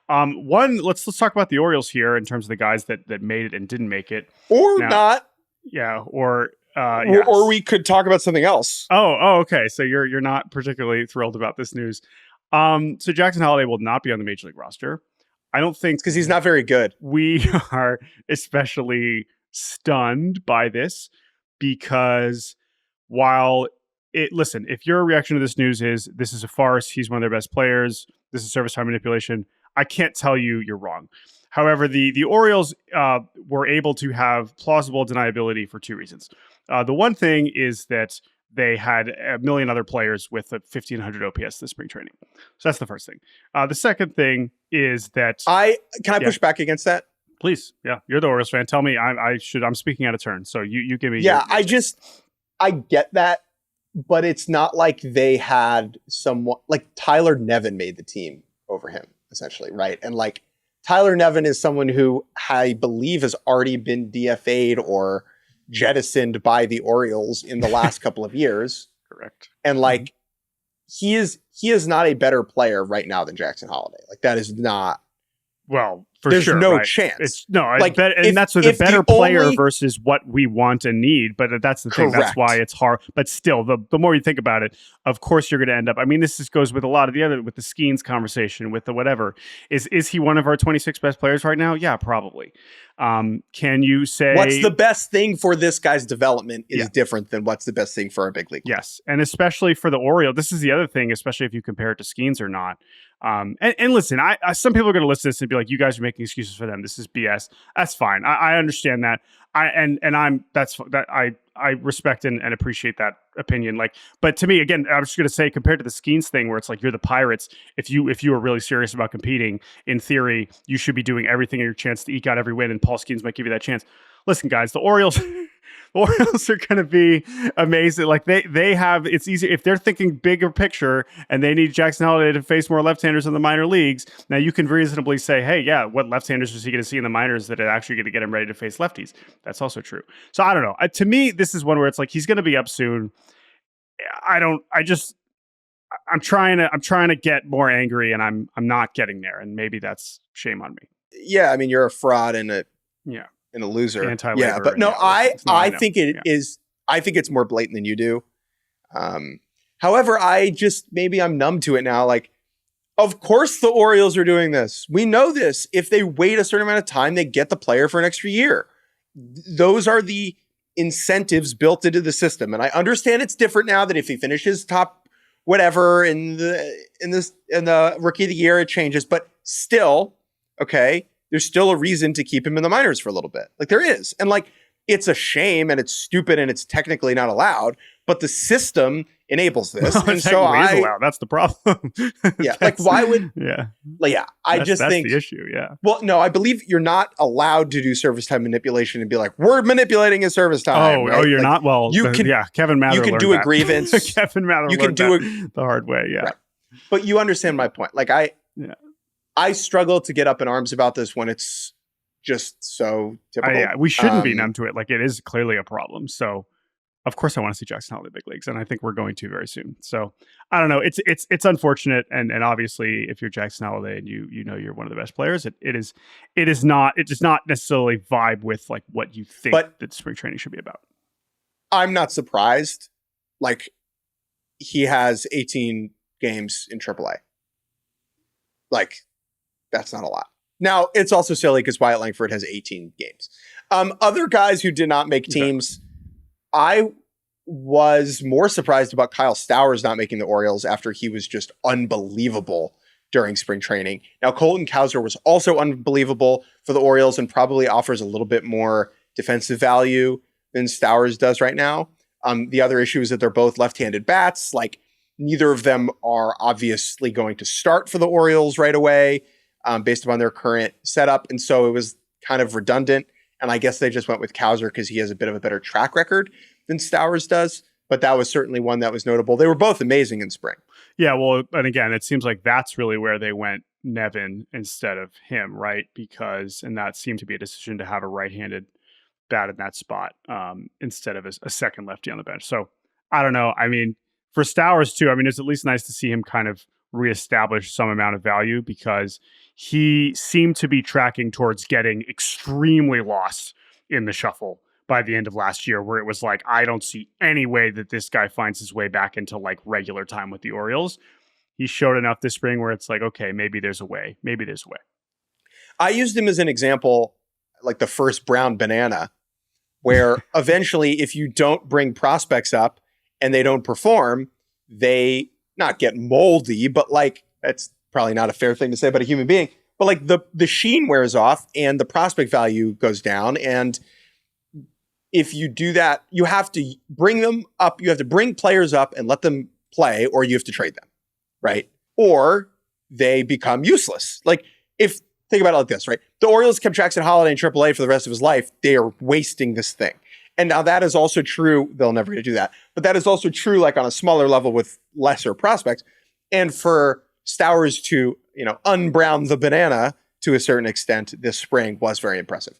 Let's talk about the Orioles here in terms of the guys that made it and didn't make it, or now, not. Yeah, yes. Or we could talk about something else. Okay. So you're not particularly thrilled about this news. So Jackson Holliday will not be on the Major League roster. I don't think because he's not very good. We are especially stunned by this because if your reaction to this news is this is a farce, he's one of their best players, this is service time manipulation, I can't tell you you're wrong. However, the Orioles were able to have plausible deniability for two reasons. The one thing is that they had a million other players with a 1,500 OPS this spring training. So that's the first thing. The second thing is that I push back against that? Please. Yeah. You're the Orioles fan. Tell me I'm speaking out of turn. So you give me. Yeah, I get that, but it's not like they had someone like Tyler Nevin made the team over him, essentially. Right. And like Tyler Nevin is someone who I believe has already been DFA'd or jettisoned by the Orioles in the last couple of years. Correct. And like, he is not a better player right now than Jackson Holliday. Like that is not. Well, there's sure, no right? chance. That's the better player versus what we want and need. But that's the thing. That's why it's hard. But still, the more you think about it, of course you're going to end up. I mean, this just goes with a lot of the other, with the Skeens conversation, with the whatever. Is he one of our 26 best players right now? Yeah, probably. Can you say what's the best thing for this guy's development is different than what's the best thing for a big league? Yes, and especially for the Orioles, this is the other thing. Especially if you compare it to Skeens or not. And listen, I some people are going to listen to this and be like, "You guys are making excuses for them. This is BS." That's fine. I understand that. I respect and appreciate that opinion. Like, but to me, again, I'm just going to say, compared to the Skeens thing, where it's like you're the Pirates. If you are really serious about competing, in theory, you should be doing everything in your chance to eke out every win. And Paul Skeens might give you that chance. Listen, guys, the Orioles. Orioles are going to be amazing. Like they have, it's easy if they're thinking bigger picture and they need Jackson Holliday to face more left-handers in the minor leagues. Now you can reasonably say, hey, yeah, what left-handers is he going to see in the minors that are actually going to get him ready to face lefties? That's also true. So I don't know. To me, this is one where it's like, he's going to be up soon. I'm trying to get more angry and I'm not getting there. And maybe that's shame on me. Yeah. I mean, you're a fraud and a loser. Anti-labor, but no, I think it is. I think it's more blatant than you do. However, maybe I'm numb to it now. Like, of course the Orioles are doing this. We know this. If they wait a certain amount of time, they get the player for an extra year. Those are the incentives built into the system. And I understand it's different now that if he finishes top whatever in the rookie of the year, it changes. But still, okay. There's still a reason to keep him in the minors for a little bit. Like there is. And like, it's a shame and it's stupid and it's technically not allowed, but the system enables this. Well, and so is allowed. That's the problem. Yeah. Like why would, I just think that's the issue. Yeah. Well, no, I believe you're not allowed to do service time manipulation and be like, we're manipulating his service time. Oh, you're not. Well, Kevin Mather. You can do a grievance. Kevin Mather. You can do it the hard way. Yeah. Right. But you understand my point. Like I struggle to get up in arms about this when it's just so typical. We shouldn't be numb to it. Like it is clearly a problem. So of course I want to see Jackson Holliday big leagues. And I think we're going to very soon. So I don't know. It's unfortunate. And obviously if you're Jackson Holliday and you know, you're one of the best players, it does not necessarily vibe with like what you think that spring training should be about. I'm not surprised. Like he has 18 games in AAA. Like, that's not a lot. Now, it's also silly because Wyatt Langford has 18 games. Other guys who did not make teams, I was more surprised about Kyle Stowers not making the Orioles after he was just unbelievable during spring training. Now, Colton Cowser was also unbelievable for the Orioles and probably offers a little bit more defensive value than Stowers does right now. The other issue is that they're both left-handed bats. Like, neither of them are obviously going to start for the Orioles right away. Based upon their current setup. And so it was kind of redundant. And I guess they just went with Cowser because he has a bit of a better track record than Stowers does. But that was certainly one that was notable. They were both amazing in spring. Yeah, well, and again, it seems like that's really where they went Nevin instead of him, right? And that seemed to be a decision to have a right-handed bat in that spot instead of a second lefty on the bench. So I don't know. I mean, for Stowers too, I mean, it's at least nice to see him kind of reestablish some amount of value, because he seemed to be tracking towards getting extremely lost in the shuffle by the end of last year, where it was like, I don't see any way that this guy finds his way back into like regular time with the Orioles. He showed enough this spring where it's like, okay, maybe there's a way. Maybe there's a way. I used him as an example, like the first brown banana, where eventually if you don't bring prospects up and they don't perform, they not get moldy, but like, that's probably not a fair thing to say about a human being, but like the sheen wears off and the prospect value goes down. And if you do that, you have to bring them up. You have to bring players up and let them play, or you have to trade them, right? Or they become useless. Like, if think about it like this, right? The Orioles kept Jackson Holliday in AAA for the rest of his life. They are wasting this thing. And now that is also true. They'll never get to do that. But that is also true, like on a smaller level with lesser prospects. And for Stowers to, unbrown the banana to a certain extent this spring was very impressive.